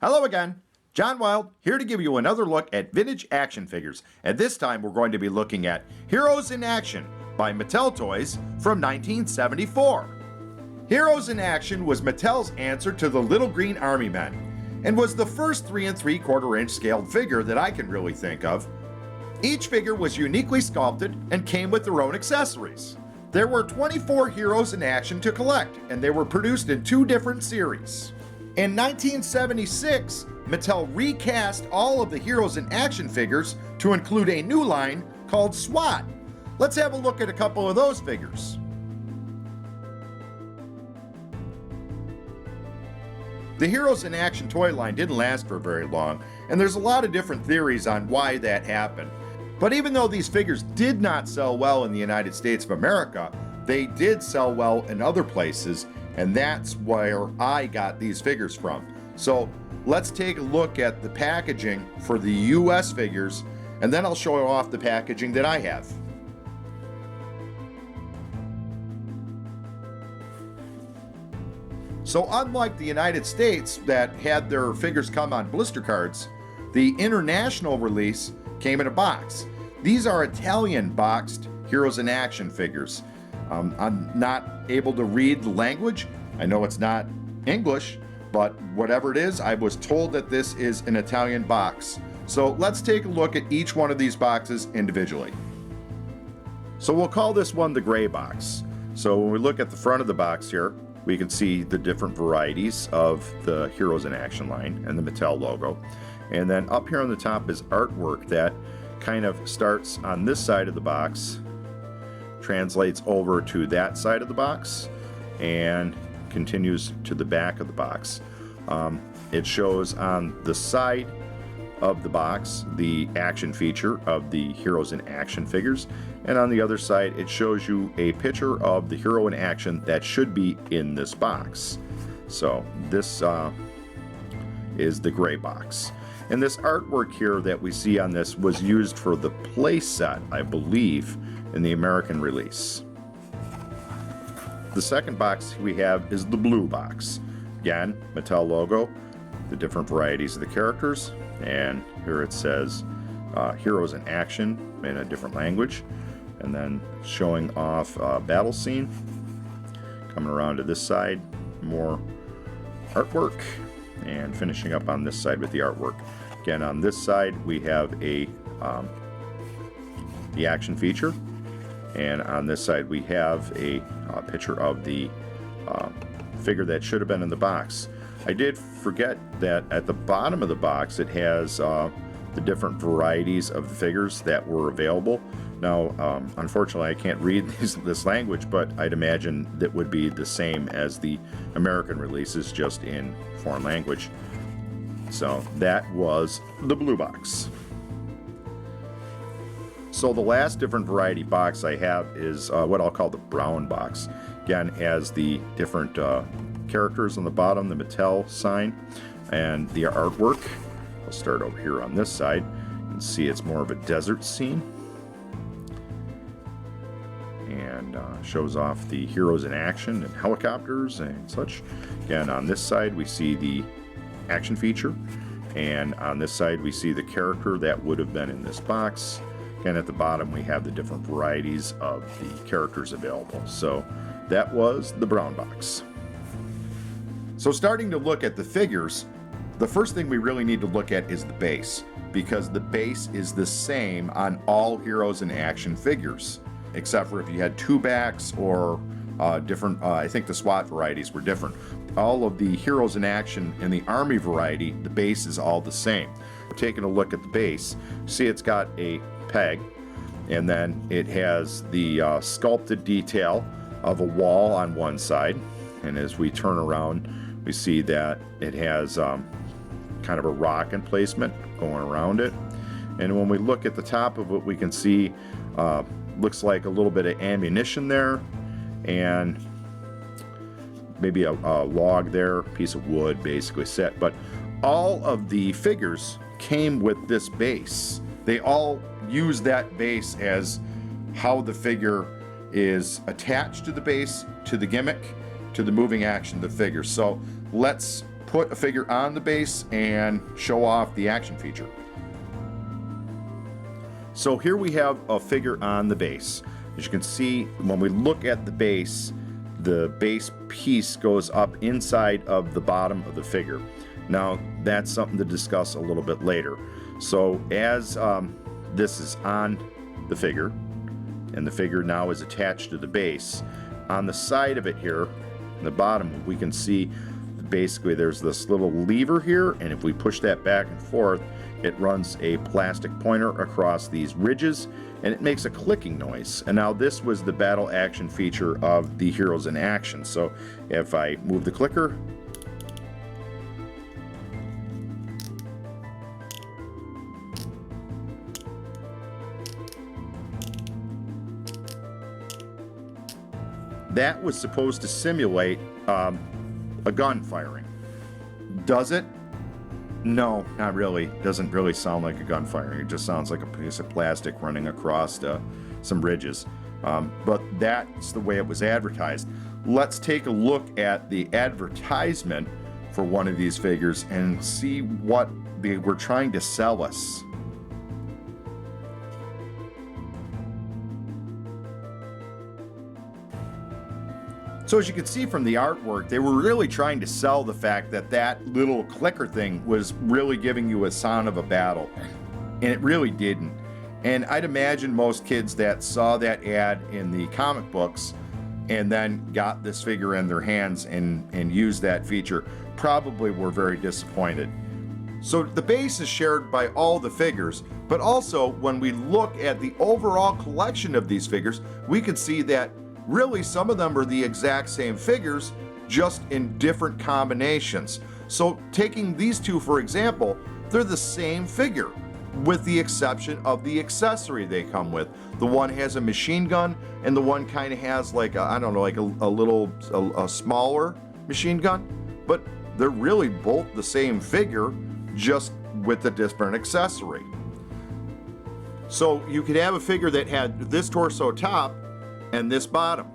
Hello again, John Wild here to give you another look at vintage action figures, and this time we're going to be looking at Heroes in Action by Mattel Toys from 1974. Heroes in Action was Mattel's answer to the Little Green Army Men, and was the first 3 3/4 inch scaled figure that I can really think of. Each figure was uniquely sculpted and came with their own accessories. There were 24 Heroes in Action to collect, and they were produced in 2 different series. In 1976, Mattel recast all of the Heroes in Action figures to include a new line called SWAT. Let's have a look at a couple of those figures. The Heroes in Action toy line didn't last for very long, and there's a lot of different theories on why that happened. But even though these figures did not sell well in the United States of America, they did sell well in other places, and that's where I got these figures from. So let's take a look at the packaging for the US figures, and then I'll show off the packaging that I have. So unlike the United States that had their figures come on blister cards, the international release came in a box. These are Italian boxed Heroes in Action figures. I'm not able to read the language. I know it's not English, but whatever it is, I was told that this is an Italian box. So let's take a look at each one of these boxes individually. So we'll call this one the gray box. So when we look at the front of the box here, we can see the different varieties of the Heroes in Action line and the Mattel logo. And then up here on the top is artwork that kind of starts on this side of the box, translates over to that side of the box, and continues to the back of the box. It shows on the side of the box the action feature of the Heroes in Action figures, and on the other side it shows you a picture of the hero in action that should be in this box. So this is the gray box. And this artwork here that we see on this was used for the play set, I believe, in the American release. The second box we have is the blue box. Again, Mattel logo, the different varieties of the characters, and here it says Heroes in Action in a different language, and then showing off battle scene. Coming around to this side, more artwork, and finishing up on this side with the artwork. Again, on this side we have the action feature, and on this side we have a picture of the figure that should have been in the box. I did forget that at the bottom of the box it has the different varieties of the figures that were available. Now, unfortunately, I can't read this language, but I'd imagine that would be the same as the American releases, just in foreign language. So that was the blue box. So the last different variety box I have is what I'll call the brown box. Again, has the different characters on the bottom, the Mattel sign, and the artwork. I'll start over here on this side and see it's more of a desert scene. And shows off the Heroes in Action and helicopters and such. Again, on this side we see the action feature, and on this side we see the character that would have been in this box. And at the bottom we have the different varieties of the characters available. So that was the brown box. So starting to look at the figures, the first thing we really need to look at is the base, because the base is the same on all Heroes in Action figures, except for if you had 2 backs or different, I think the SWAT varieties were different. All of the Heroes in Action in the Army variety, the base is all the same. Taking a look at the base, see it's got a peg, and then it has the sculpted detail of a wall on one side, and as we turn around we see that it has kind of a rock emplacement going around it. And when we look at the top of it, we can see looks like a little bit of ammunition there, and maybe a log there, piece of wood basically set. But all of the figures came with this base. They all use that base as how the figure is attached to the base, to the gimmick, to the moving action of the figure. So let's put a figure on the base and show off the action feature. So here we have a figure on the base. As you can see, when we look at the base piece goes up inside of the bottom of the figure. Now that's something to discuss a little bit later. So as this is on the figure, and the figure now is attached to the base, on the side of it here, in the bottom, we can see basically there's this little lever here, and if we push that back and forth, it runs a plastic pointer across these ridges, and it makes a clicking noise. And now this was the battle action feature of the Heroes in Action. So if I move the clicker, that was supposed to simulate a gun firing. Does it? No, not really. Doesn't really sound like a gun firing. It just sounds like a piece of plastic running across some ridges. But that's the way it was advertised. Let's take a look at the advertisement for one of these figures and see what they were trying to sell us. So as you can see from the artwork, they were really trying to sell the fact that that little clicker thing was really giving you a sound of a battle. And it really didn't. And I'd imagine most kids that saw that ad in the comic books and then got this figure in their hands and used that feature probably were very disappointed. So the base is shared by all the figures, but also when we look at the overall collection of these figures, we can see that really some of them are the exact same figures, just in different combinations. So taking these two for example, they're the same figure with the exception of the accessory they come with. The one has a machine gun and the one kind of has like a smaller machine gun, but they're really both the same figure, just with a different accessory. So you could have a figure that had this torso top and this bottom,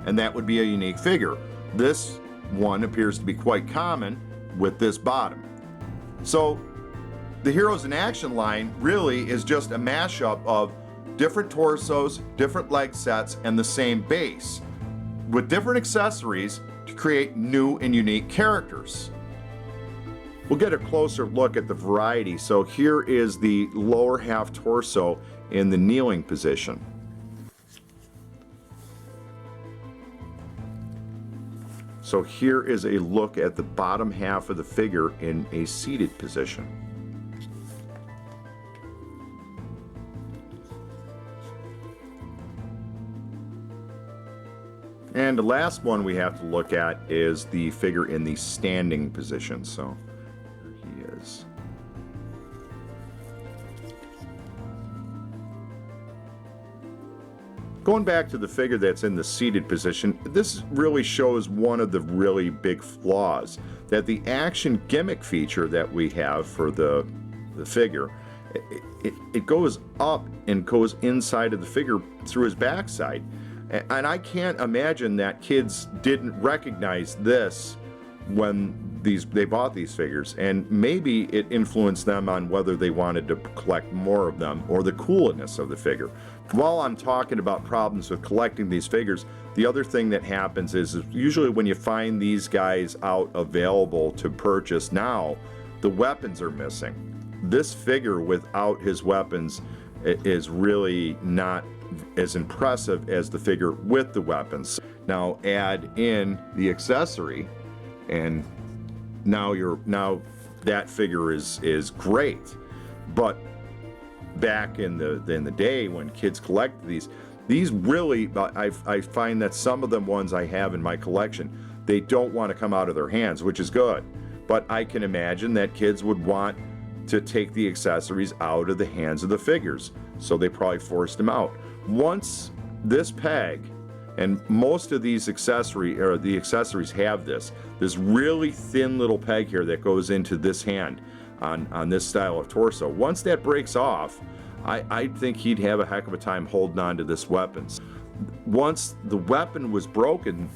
and that would be a unique figure. This one appears to be quite common with this bottom. So the Heroes in Action line really is just a mashup of different torsos, different leg sets, and the same base, with different accessories to create new and unique characters. We'll get a closer look at the variety. So here is the lower half torso in the kneeling position. So here is a look at the bottom half of the figure in a seated position. And the last one we have to look at is the figure in the standing position. So here he is. Going back to the figure that's in the seated position, this really shows one of the really big flaws, that the action gimmick feature that we have for the figure, it goes up and goes inside of the figure through his backside. And I can't imagine that kids didn't recognize this when they bought these figures, and maybe it influenced them on whether they wanted to collect more of them or the coolness of the figure. While I'm talking about problems with collecting these figures, the other thing that happens is usually when you find these guys out available to purchase now, the weapons are missing. This figure without his weapons is really not as impressive as the figure with the weapons. Now add in the accessory, and now that figure is great. But back in the day when kids collected these really, I find that some of the ones I have in my collection, they don't want to come out of their hands, which is good. But I can imagine that kids would want to take the accessories out of the hands of the figures, so they probably forced them out. Once this peg, and most of these the accessories have this really thin little peg here that goes into this hand on this style of torso. Once that breaks off, I think he'd have a heck of a time holding on to this weapon. Once the weapon was broken,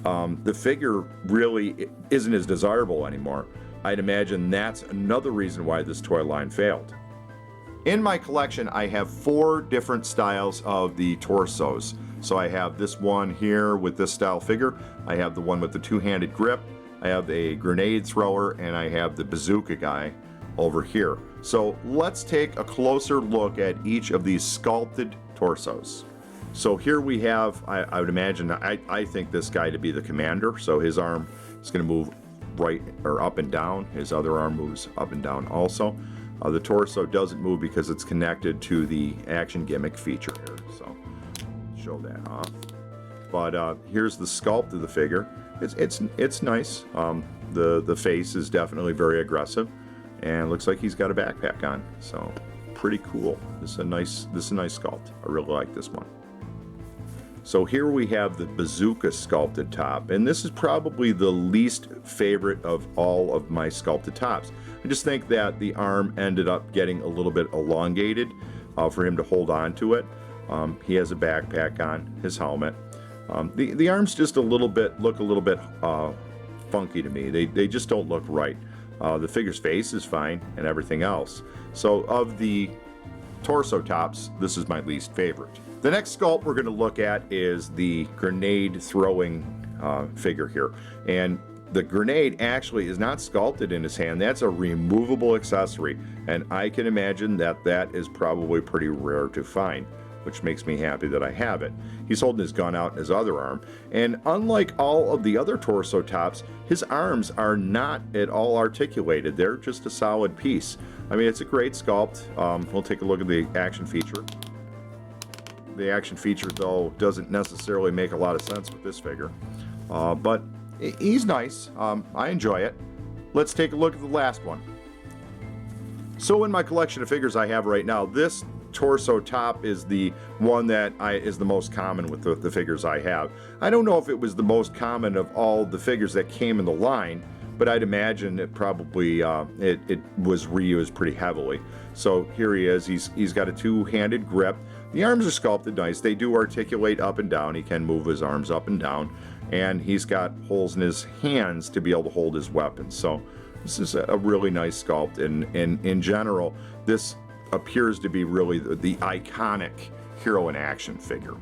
the figure really isn't as desirable anymore. I'd imagine that's another reason why this toy line failed. In my collection, I have 4 different styles of the torsos. So I have this one here with this style figure, I have the one with the 2-handed grip, I have a grenade thrower, and I have the bazooka guy over here. So let's take a closer look at each of these sculpted torsos. So here we have, I would imagine, I think this guy to be the commander. So his arm is going to move right or up and down. His other arm moves up and down also. The torso doesn't move because it's connected to the action gimmick feature here. So show that off. But here's the sculpt of the figure. It's nice. The face is definitely very aggressive, and looks like he's got a backpack on. So pretty cool. This is a nice sculpt. I really like this one. So here we have the bazooka sculpted top, and this is probably the least favorite of all of my sculpted tops. I just think that the arm ended up getting a little bit elongated for him to hold on to it. He has a backpack on, his helmet. The arms just look a little bit funky to me. They just don't look right. The figure's face is fine and everything else. So of the torso tops, this is my least favorite. The next sculpt we're going to look at is the grenade throwing figure here. And the grenade actually is not sculpted in his hand. That's a removable accessory. And I can imagine that that is probably pretty rare to find, which makes me happy that I have it. He's holding his gun out in his other arm. And unlike all of the other torso tops, his arms are not at all articulated. They're just a solid piece. I mean, it's a great sculpt. We'll take a look at the action feature. The action feature, though, doesn't necessarily make a lot of sense with this figure. But he's nice. I enjoy it. Let's take a look at the last one. So in my collection of figures I have right now, this torso top is the one that is the most common with the figures I have. I don't know if it was the most common of all the figures that came in the line, but I'd imagine it probably it was reused pretty heavily. So here he is. He's got a 2-handed grip. The arms are sculpted nice. They do articulate up and down. He can move his arms up and down, and he's got holes in his hands to be able to hold his weapons. So this is a really nice sculpt, and in general, this appears to be really the iconic hero in action figure.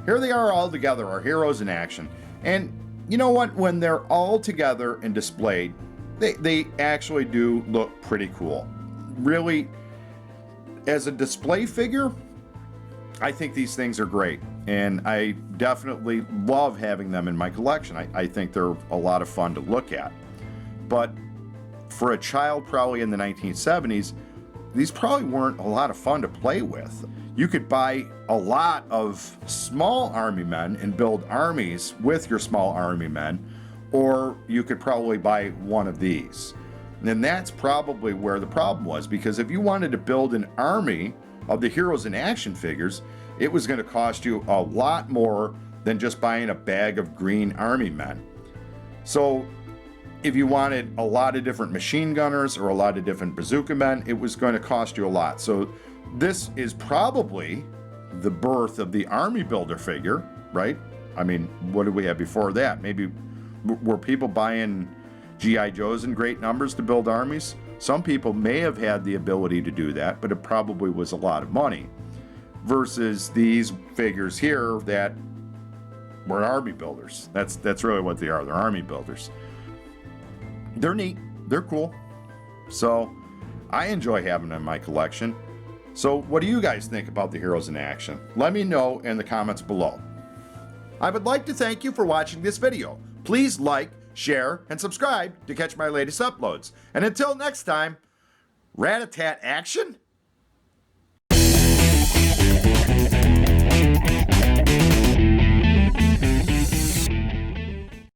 Here they are all together, our heroes in action. And you know what? When they're all together and displayed, they actually do look pretty cool. Really, as a display figure, I think these things are great. And I definitely love having them in my collection. I think they're a lot of fun to look at. But for a child probably in the 1970s, these probably weren't a lot of fun to play with. You could buy a lot of small army men and build armies with your small army men, or you could probably buy one of these. And that's probably where the problem was, because if you wanted to build an army of the heroes in action figures, it was going to cost you a lot more than just buying a bag of green army men. So if you wanted a lot of different machine gunners or a lot of different bazooka men, it was going to cost you a lot. So this is probably the birth of the army builder figure, right? I mean, what did we have before that? Maybe were people buying G.I. Joes in great numbers to build armies? Some people may have had the ability to do that, but it probably was a lot of money. Versus these figures here that were army builders. That's really what they are. They're army builders. They're neat. They're cool. So I enjoy having them in my collection. So what do you guys think about the heroes in action? Let me know in the comments below. I would like to thank you for watching this video. Please like, share, and subscribe to catch my latest uploads. And until next time, rat-a-tat action!